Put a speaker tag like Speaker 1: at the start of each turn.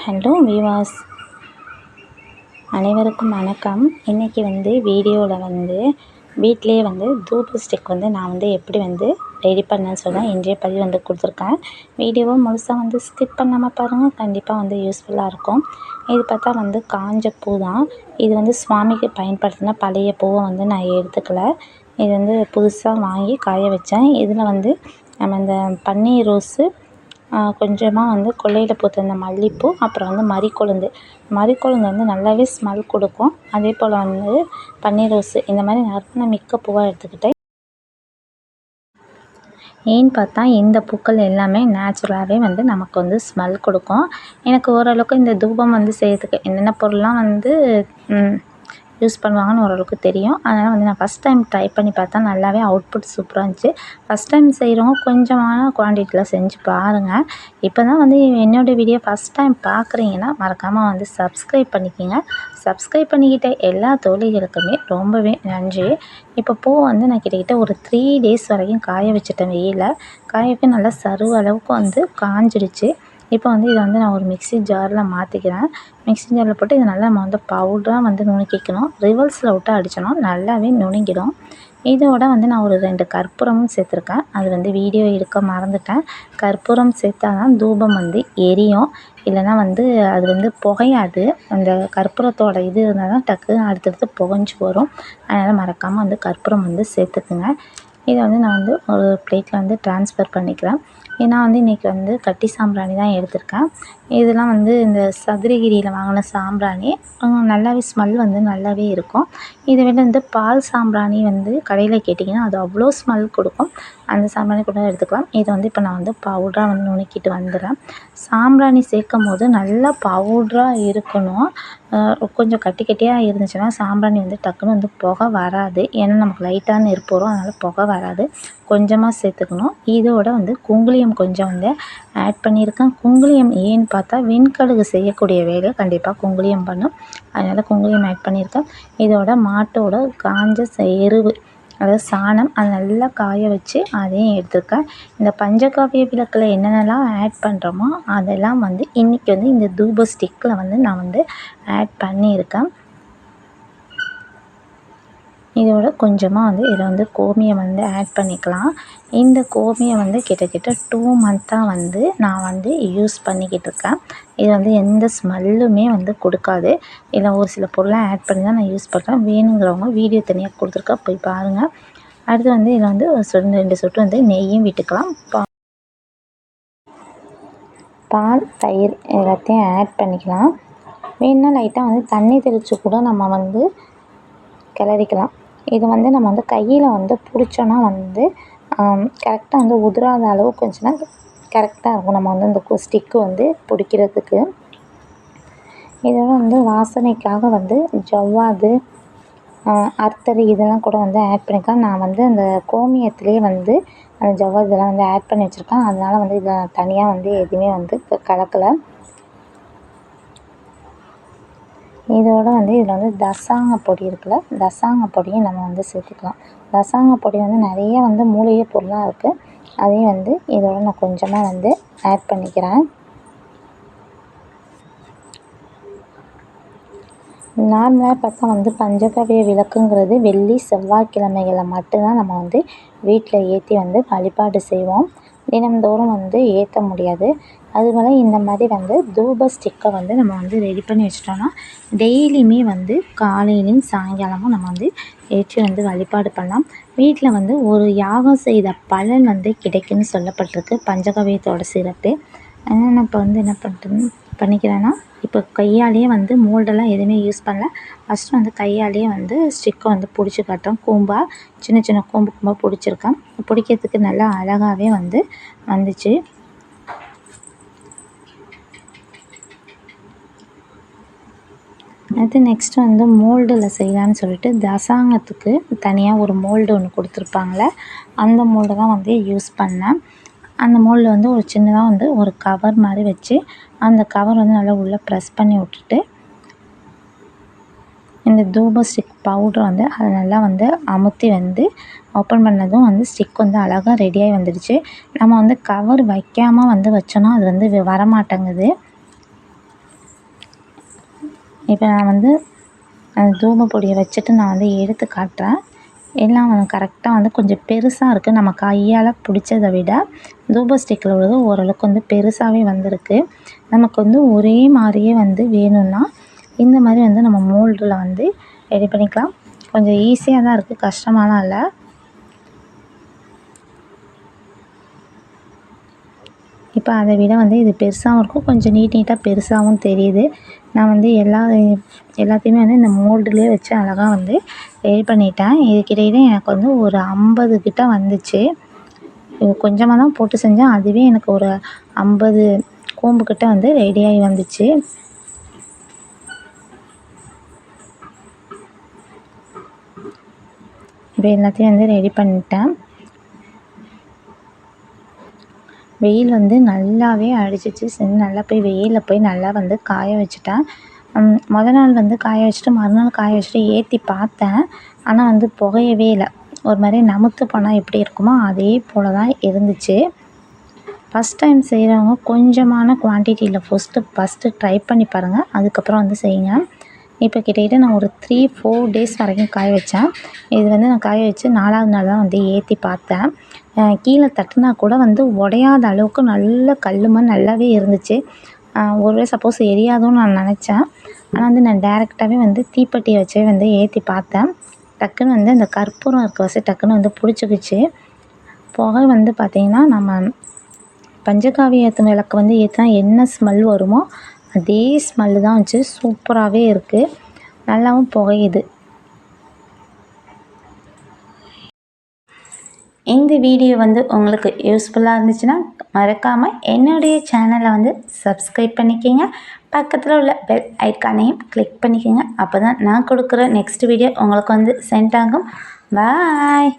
Speaker 1: Hello விவாஸ், அனைவருக்கும் வணக்கம். இன்றைக்கி வீடியோவில் வீட்டிலேயே தூப ஸ்டிக் நான் எப்படி ரெடி பண்ணேன்னு சொல்கிறேன். இன்றைய பதிவு கொடுத்துருக்கேன். வீடியோவை முழுசாக ஸ்கிப் பண்ணாமல் பாருங்கள். கண்டிப்பாக யூஸ்ஃபுல்லாக இருக்கும். இது பார்த்தா காஞ்ச பூ தான். இது சுவாமிக்கு பயன்படுத்தின பழைய பூவை நான் எடுத்துக்கல. இது புதுசாக வாங்கி காய வச்சேன். இதில் நம்ம இந்த பன்னீர் ரோஸு, கொஞ்சமாக கொல்லையில் பூத்த இந்த மல்லிகைப்பூ, அப்புறம் மரிக்கொழுந்து நல்லாவே ஸ்மெல் கொடுக்கும். அதே போல் பன்னீர் ரோஸு, இந்த மாதிரி நறுமண மிக்க பூவாக எடுத்துக்கிட்டேன். ஏன்னு பார்த்தா இந்த பூக்கள் எல்லாமே நேச்சுரலாகவே நமக்கு ஸ்மெல் கொடுக்கும். எனக்கு ஓரளவுக்கு இந்த தூபம் செய்கிறதுக்கு என்னென்ன பொருள்லாம் யூஸ் பண்ணுவாங்கன்னு ஓரளவுக்கு தெரியும். அதனால் நான் ஃபஸ்ட் டைம் ட்ரை பண்ணி பார்த்தா நல்லாவே அவுட்புட் சூப்பராக இருந்துச்சு. ஃபஸ்ட் டைம் செய்கிறவங்க கொஞ்சமான குவான்டிட்டியில் செஞ்சு பாருங்கள். இப்போ தான் என்னோடய வீடியோ ஃபஸ்ட் டைம் பார்க்குறீங்கன்னா மறக்காமல் சப்ஸ்கிரைப் பண்ணிக்கோங்க. சப்ஸ்கிரைப் பண்ணிக்கிட்ட எல்லா தோழிகளுக்குமே ரொம்பவே நன்றி. இப்போ பூ நான் கிட்டத்தட்ட ஒரு 3 days வரைக்கும் காய வச்சுட்டேன். வெயிலில் காய வைக்க நல்லா சருவ அளவுக்கு காஞ்சிடுச்சு. இப்போ இதை நான் ஒரு மிக்ஸி ஜாரில் மாற்றிக்கிறேன். மிக்ஸி ஜாரில் போட்டு இதை நல்லா நம்ம பவுடராக நுணுக்கிக்கணும். ரிவர்ஸில் விட்டு அடித்தோன்னா நல்லாவே நுணுங்கிடும். இதோட நான் ஒரு 2 கற்பூரமும் சேர்த்துருக்கேன். அது வீடியோ எடுக்க மறந்துட்டேன். கற்பூரம் சேர்த்தா தான் தூபம் எரியும். இல்லைன்னா அது புகையாது. அந்த கற்பூரத்தோட இது இருந்தால் தான் டக்குன்னு அடுத்தடுத்து புகைஞ்சி வரும். அதனால் மறக்காமல் கற்பூரம் சேர்த்துக்குங்க. இதை நான் ஒரு பிளேட்டில் ட்ரான்ஸ்ஃபர் பண்ணிக்கிறேன். ஏன்னா இன்றைக்கி கட்டி சாம்பிராணி தான் எடுத்திருக்கேன். இதெல்லாம் இந்த சதுரகிரியில் வாங்கின சாம்பிராணி. நல்லாவே ஸ்மெல் நல்லாவே இருக்கும். இதை விட பால் சாம்பிராணி கடையில் கேட்டிங்கன்னா அது அவ்வளோ ஸ்மெல் கொடுக்கும். அந்த சாம்பிராணி கூட எடுத்துக்கலாம். இதை இப்போ நான் பவுடராக நுணுக்கிட்டு வந்துடுறேன். சாம்பிராணி சேர்க்கும் போது நல்லா பவுடராக இருக்கணும். கொஞ்சம் கட்டி கட்டியாக இருந்துச்சுன்னா சாம்பிராணி டக்குன்னு புகை வராது. ஏன்னா நமக்கு லைட்டாக நெருப்பு வரும். அதனால் புகை வராது. கொஞ்சமாக சேர்த்துக்கணும். இதோட குங்குலியம் கொஞ்சம் ஆட் பண்ணியிருக்கேன். குங்குலியம் ஏன்னு பார்த்தா வெண்கடுகு செய்யக்கூடிய வேலையை கண்டிப்பாக குங்குலியம் பண்ணும். அதனால் குங்குலியம் ஆட் பண்ணியிருக்கேன். இதோட மாட்டோட காஞ்ச எருவு, அதாவது சாணம், அதை நல்லா காய வச்சு அதையும் எடுத்துருக்கேன். இந்த பஞ்சகாவிய விளக்கில் என்னென்னலாம் ஆட் பண்ணுறோமோ அதெல்லாம் இன்றைக்கி இந்த தூப ஸ்டிக்கில் நான் ஆட் பண்ணியிருக்கேன். இதோட கொஞ்சமாக இதில் கோமியம் ஆட் பண்ணிக்கலாம். இந்த கோமியம் கிட்டத்தட்ட 2 month நான் யூஸ் பண்ணிக்கிட்டு இருக்கேன். இது எந்த ஸ்மெல்லுமே கொடுக்காது. இதில் ஒரு சில பொருளை ஆட் பண்ணி தான் நான் யூஸ் பண்ணுறேன். வேணுங்கிறவங்க வீடியோ தனியாக கொடுத்துருக்கேன், போய் பாருங்கள். அடுத்து இதில் ஒரு 2 சொட்டு நெய்யும் விட்டுக்கலாம். பால், தயிர் எல்லாத்தையும் ஆட் பண்ணிக்கலாம். வேணுன்னா லைட்டாக தண்ணி தெளித்து கூட நம்ம கிளறிக்கலாம். இது நம்ம கையில் பிடிச்சோன்னா கரெக்டாக உதிராத அளவு கொஞ்சம் கரெக்டாக இருக்கும். நம்ம இந்த ஸ்டிக்கு பிடிக்கிறதுக்கு. இதோட வாசனைக்காக ஜவ்வாது, அர்த்தரி இதெல்லாம் கூட ஆட் பண்ணிக்கலாம். நான் அந்த கோமியத்துலேயே அந்த ஜவ்வாது இதெல்லாம் ஆட் பண்ணி வச்சுருக்கேன். அதனால் இதை தனியாக எதுவுமே கலக்கலை. இதோட இதில் தசாங்க பொடி இருக்குல்ல, தசாங்க பொடியும் நம்ம சேர்த்துக்கலாம். தசாங்க பொடி நிறைய மூலிகை பொருளாக இருக்குது. அதையும் இதோட நான் கொஞ்சமாக ஆட் பண்ணிக்கிறேன். நார்மலாக பார்த்தா பஞ்சகவ்ய விளக்குங்கிறது வெள்ளி செவ்வாய்க்கிழமைகளில் மட்டும்தான் நம்ம வீட்டில் ஏற்றி வழிபாடு செய்வோம். தினம்தோறும் ஏற்ற முடியாது. அதுபோல் இந்த மாதிரி தூப ஸ்டிக்கை நம்ம ரெடி பண்ணி வச்சிட்டோன்னா டெய்லியுமே காலையிலையும் சாயங்காலமும் நம்ம ஏற்றி வழிபாடு பண்ணலாம். வீட்டில் ஒரு யாகம் செய்த பலன் கிடைக்குன்னு சொல்லப்பட்டிருக்கு பஞ்சகவ்யத்தோட சிறப்பு. அதனால் நான் இப்போ என்ன பண்ணிக்கிறேன்னா, இப்போ கையாலேயே மோல்டெல்லாம் எதுவுமே யூஸ் பண்ணல. ஃபஸ்ட்டு கையாலேயே ஸ்டிக்கை பிடிச்சி காட்டுறேன். கூம்பாக சின்ன சின்ன கூம்பாக பிடிச்சிருக்கேன். பிடிக்கிறதுக்கு நல்லா அழகாகவே வந்துச்சு. அடுத்து நெக்ஸ்ட்டு மோல்டில் செய்யலான்னு சொல்லிட்டு தசாங்கத்துக்கு தனியாக ஒரு மோல்டு ஒன்று கொடுத்துருப்பாங்களே, அந்த மோல்டு தான் யூஸ் பண்ணேன். அந்த மோல்டில் ஒரு சின்னதாக ஒரு கவர் மாதிரி வச்சு அந்த கவர் நல்லா உள்ளே ப்ரெஸ் பண்ணி விட்டுட்டு இந்த தூப ஸ்டிக் பவுடர் அதை நல்லா அமுத்தி ஓப்பன் பண்ணதும் ஸ்டிக் அழகாக ரெடியாகி வந்துடுச்சு. நம்ம கவர் வைக்காமல் வச்சோன்னா அது வரமாட்டேங்குது. இப்போ நான் வந்து தூப பொடியை வச்சுட்டு நான் வந்து எடுத்து காட்டுறேன். எல்லாம் கரெக்டாக வந்து கொஞ்சம் பெருசாக இருக்குது. நம்ம கையால் பிடிச்சத விட தூப ஸ்டிக்கில் உள்ளது ஓரளவுக்கு வந்து பெருசாகவே வந்திருக்கு. நமக்கு வந்து ஒரே மாதிரியே வந்து வேணும்னா இந்த மாதிரி வந்து நம்ம மோல்டில் வந்து ரெடி பண்ணிக்கலாம். கொஞ்சம் ஈஸியாக தான் இருக்குது, கஷ்டமாலாம் இல்லை. இப்போ அதை விட வந்து இது பெருசாகவும் இருக்கும், கொஞ்சம் நீட்டாக பெருசாகவும் தெரியுது. நான் வந்து எல்லாத்தையுமே வந்து இந்த மோல்டுலேயே வச்சு அழகாக வந்து ரெடி பண்ணிட்டேன். இதுக்கிடையில எனக்கு வந்து ஒரு 50 கிட்ட வந்துச்சு. கொஞ்சமாக தான் போட்டு செஞ்சேன், அதுவே எனக்கு ஒரு 50 கூம்பு கிட்ட வந்து ரெடியாகி வந்துச்சு. இப்போ எல்லாத்தையும் வந்து ரெடி பண்ணிட்டேன். வெயில் வந்து நல்லாவே அடிச்சிச்சு. சரி, நல்லா போய் வெயிலில் போய் நல்லா வந்து காய வச்சுட்டேன். நாள் வந்து காய வச்சுட்டு மறுநாள் காய வச்சுட்டு ஏற்றி பார்த்தேன். ஆனால் வந்து புகையவே இல்லை. ஒரு மாதிரி நமுத்து போனால் எப்படி இருக்குமோ அதே போல் தான் இருந்துச்சு. ஃபஸ்ட் டைம் செய்கிறவங்க கொஞ்சமான குவான்டிட்டியில் ஃபஸ்ட்டு ட்ரை பண்ணி பாருங்கள், அதுக்கப்புறம் வந்து செய்யுங்க. இப்போ கிட்டத்தட்ட நான் ஒரு 3-4 டேஸ் வரைக்கும் காய வச்சேன். இது வந்து நான் காய வச்சு 4வது நாள் தான் வந்து ஏற்றி பார்த்தேன். கீழே தட்டினா கூட வந்து உடையாத அளவுக்கு நல்ல கல் மாதிரி நல்லாவே இருந்துச்சு. ஒருவேளை சப்போஸ் எரியாதுன்னு நான் நினச்சேன். ஆனால் வந்து நான் டேரெக்டாகவே வந்து தீப்பெட்டியை வச்சே வந்து ஏற்றி பார்த்தேன். டக்குன்னு வந்து அந்த கற்பூரம் இருக்க வச்சு டக்குன்னு வந்து பிடிச்சிக்கிச்சு. புகை வந்து பார்த்திங்கன்னா நம்ம பஞ்சகாவியத்து விளக்கு வந்து ஏற்றினா என்ன ஸ்மெல் வருமோ அதே ஸ்மெல்லு தான் வச்சு சூப்பராகவே இருக்குது, நல்லாவும் புகையுது. இந்த வீடியோ வந்து உங்களுக்கு யூஸ்ஃபுல்லாக இருந்துச்சுன்னா மறக்காமல் என்னுடைய சேனலை வந்து சப்ஸ்கிரைப் பண்ணிக்கோங்க. பக்கத்தில் உள்ள பெல் ஐக்கானையும் கிளிக் பண்ணிக்கோங்க. அப்போ தான் நான் கொடுக்குற நெக்ஸ்ட் வீடியோ உங்களுக்கு வந்து சென்ட் ஆகும். பாய்.